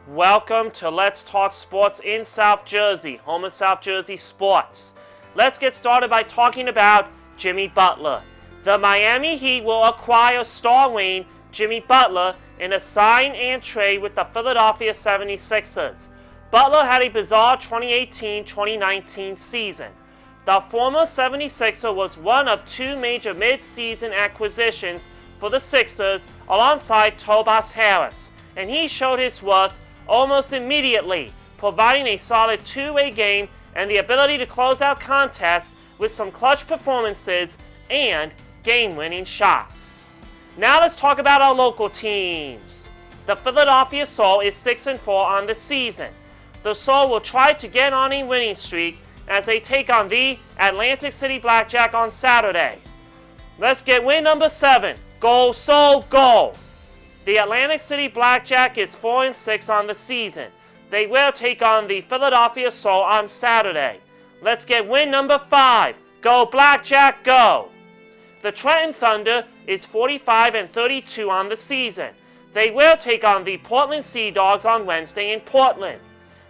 Welcome to Let's Talk Sports in South Jersey, home of South Jersey sports. Let's get started by talking about Jimmy Butler. The Miami Heat will acquire star wing Jimmy Butler in a sign and trade with the Philadelphia 76ers. Butler had a bizarre 2018-2019 season. The former 76er was one of two major mid-season acquisitions for the Sixers alongside Tobias Harris, and he showed his worth almost immediately, providing a solid two-way game and the ability to close out contests with some clutch performances and game-winning shots. Now let's talk about our local teams. The Philadelphia Soul is 6-4 on the season. The Soul will try to get on a winning streak as they take on the City Blackjack on Saturday. Let's get win number 7. Go Soul, go! The City Blackjack is 4-6 on the season. They will take on the Philadelphia Soul on Saturday. Let's get win number 5. Go Blackjack, go! The Trenton Thunder is 45-32 on the season. They will take on the Portland Sea Dogs on Wednesday in Portland.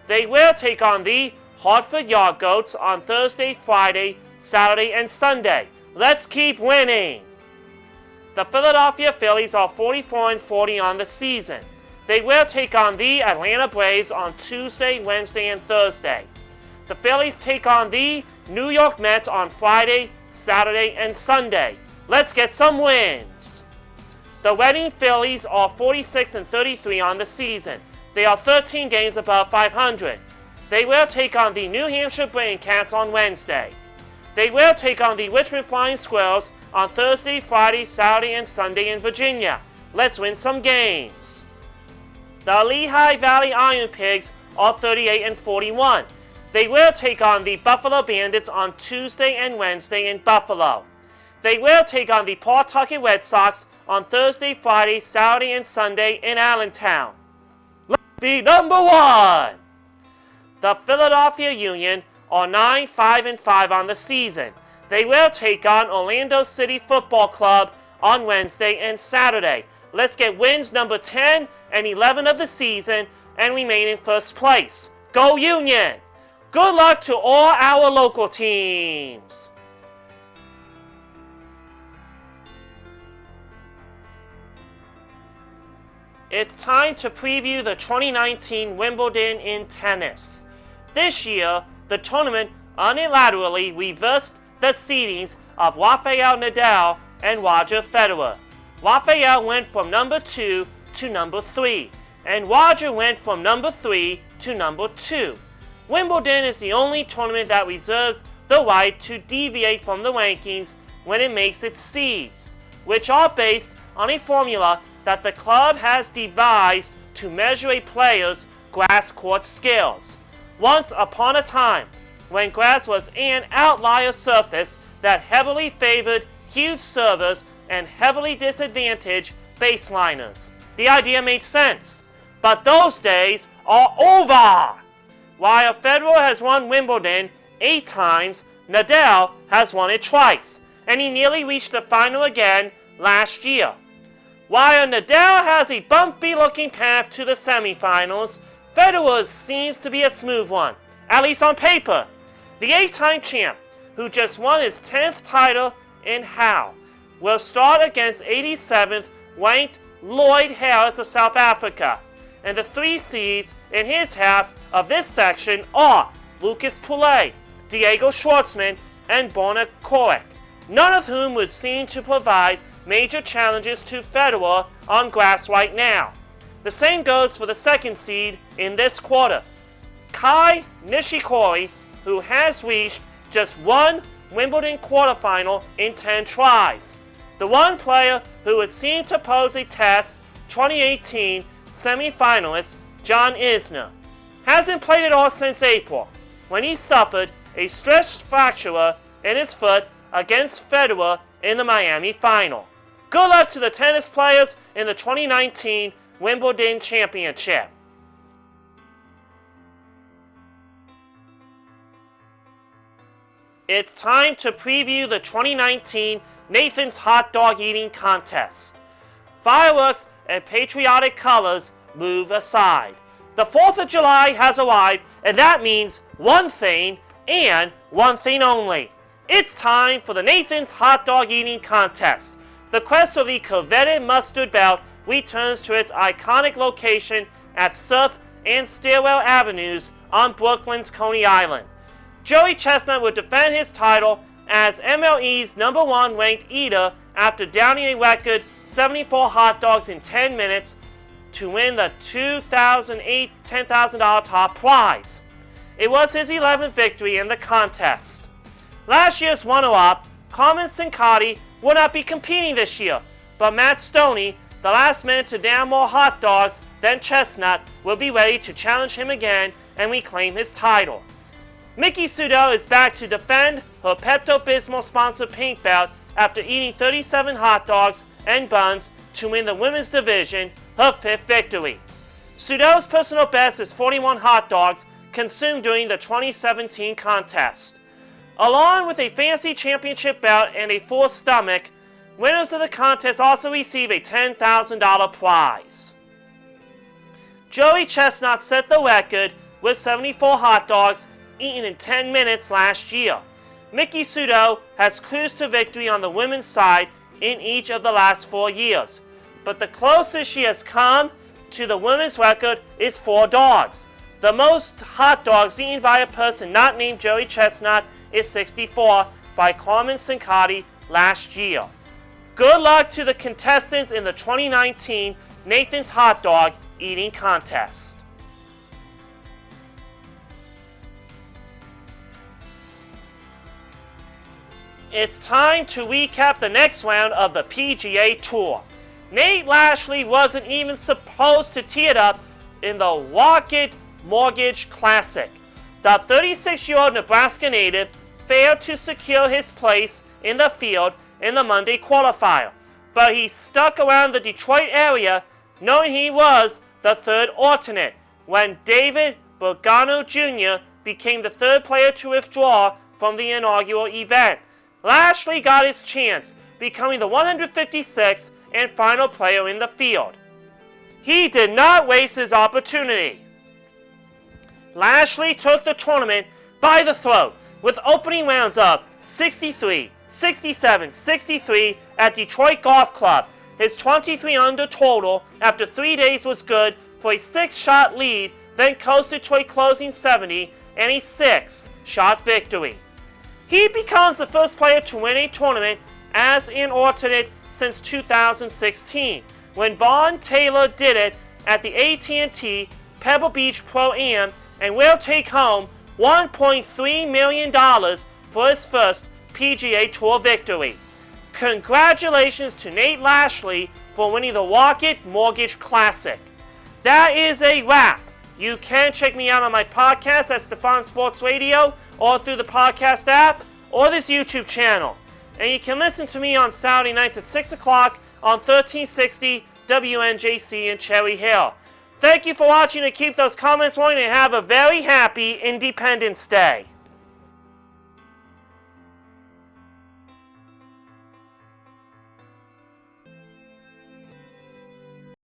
They will take on the Hartford Yard Goats on Thursday, Friday, Saturday, and Sunday. Let's keep winning! The Philadelphia Phillies are 44-40 on the season. They will take on the Atlanta Braves on Tuesday, Wednesday, and Thursday. The Phillies take on the New York Mets on Friday, Saturday, and Sunday. Let's get some wins! The Reading Phillies are 46-33 on the season. They are 13 games above 500. They will take on the New Hampshire Brain Cats on Wednesday. They will take on the Richmond Flying Squirrels on Thursday, Friday, Saturday, and Sunday in Virginia. Let's win some games. The Lehigh Valley Iron Pigs are 38-41. They will take on the Buffalo Bandits on Tuesday and Wednesday in Buffalo. They will take on the Pawtucket Red Sox on Thursday, Friday, Saturday, and Sunday in Allentown. Let's be number 1. The Philadelphia Union are 9-5-5 on the season. They will take on Orlando City Football Club on Wednesday and Saturday. Let's get wins number 10 and 11 of the season and remain in first place. Go Union! Good luck to all our local teams! It's time to preview the 2019 Wimbledon in tennis. This year, the tournament unilaterally reversed the seedings of Rafael Nadal and Roger Federer. Rafael went from number 2 to number 3, and Roger went from number 3 to number 2. Wimbledon is the only tournament that reserves the right to deviate from the rankings when it makes its seeds, which are based on a formula that the club has devised to measure a player's grass court skills. Once upon a time, when grass was an outlier surface that heavily favored huge servers and heavily disadvantaged baseliners, the idea made sense. But those days are over! While Federer has won Wimbledon 8 times, Nadal has won it twice, and he nearly reached the final again last year. While Nadal has a bumpy-looking path to the semifinals, Federer's seems to be a smooth one, at least on paper. The 8-time champ, who just won his 10th title in Hull, will start against 87th ranked Lloyd Harris of South Africa, and the 3 seeds in his half of this section are Lucas Poulet, Diego Schwartzman, and Borna Coric, none of whom would seem to provide major challenges to Federer on grass right now. The same goes for the 2nd seed in this quarter, Kai Nishikori, who has reached just one Wimbledon quarterfinal in 10 tries. The one player who would seem to pose a test, 2018 semi-finalist John Isner, hasn't played at all since April, when he suffered a stress fracture in his foot against Federer in the Miami final. Good luck to the tennis players in the 2019 Wimbledon Championship. It's time to preview the 2019 Nathan's Hot Dog Eating Contest. Fireworks and patriotic colors move aside. The 4th of July has arrived, and that means one thing, and one thing only. It's time for the Nathan's Hot Dog Eating Contest. The quest for the coveted mustard belt returns to its iconic location at Surf and Stillwell Avenues on Brooklyn's Coney Island. Joey Chestnut will defend his title as MLE's #1 ranked eater after downing a record 74 hot dogs in 10 minutes to win the 2008 $10,000 top prize. It was his 11th victory in the contest. Last year's runner-up, Carmen Sincotti, will not be competing this year, but Matt Stoney, the last man to down more hot dogs than Chestnut, will be ready to challenge him again and reclaim his title. Miki Sudo is back to defend her Pepto-Bismol sponsored pink belt after eating 37 hot dogs and buns to win the women's division, her 5th victory. Sudo's personal best is 41 hot dogs consumed during the 2017 contest. Along with a fancy championship belt and a full stomach, winners of the contest also receive a $10,000 prize. Joey Chestnut set the record with 74 hot dogs eaten in 10 minutes last year. Miki Sudo has cruised to victory on the women's side in each of the last 4 years, but the closest she has come to the women's record is 4 dogs. The most hot dogs eaten by a person not named Joey Chestnut is 64 by Carmen Sincotti last year. Good luck to the contestants in the 2019 Nathan's Hot Dog Eating Contest. It's time to recap the next round of the PGA Tour. Nate Lashley wasn't even supposed to tee it up in the Rocket Mortgage Classic. The 36-year-old Nebraska native failed to secure his place in the field in the Monday qualifier, but he stuck around the Detroit area knowing he was the third alternate when David Bergano Jr. became the third player to withdraw from the inaugural event. Lashley got his chance, becoming the 156th and final player in the field. He did not waste his opportunity. Lashley took the tournament by the throat with opening rounds of 63, 67, 63 at Detroit Golf Club. His 23 under total after 3 days was good for a 6-shot lead, then coasted to a closing 70 and a 6-shot victory. He becomes the first player to win a tournament as an alternate since 2016, when Vaughn Taylor did it at the AT&T Pebble Beach Pro-Am and will take home $1.3 million for his first PGA Tour victory. Congratulations to Nate Lashley for winning the Rocket Mortgage Classic. That is a wrap. You can check me out on my podcast at Stefan Sports Radio or through the podcast app or this YouTube channel. And you can listen to me on Saturday nights at 6 o'clock on 1360 WNJC in Cherry Hill. Thank you for watching and keep those comments rolling and have a very happy Independence Day.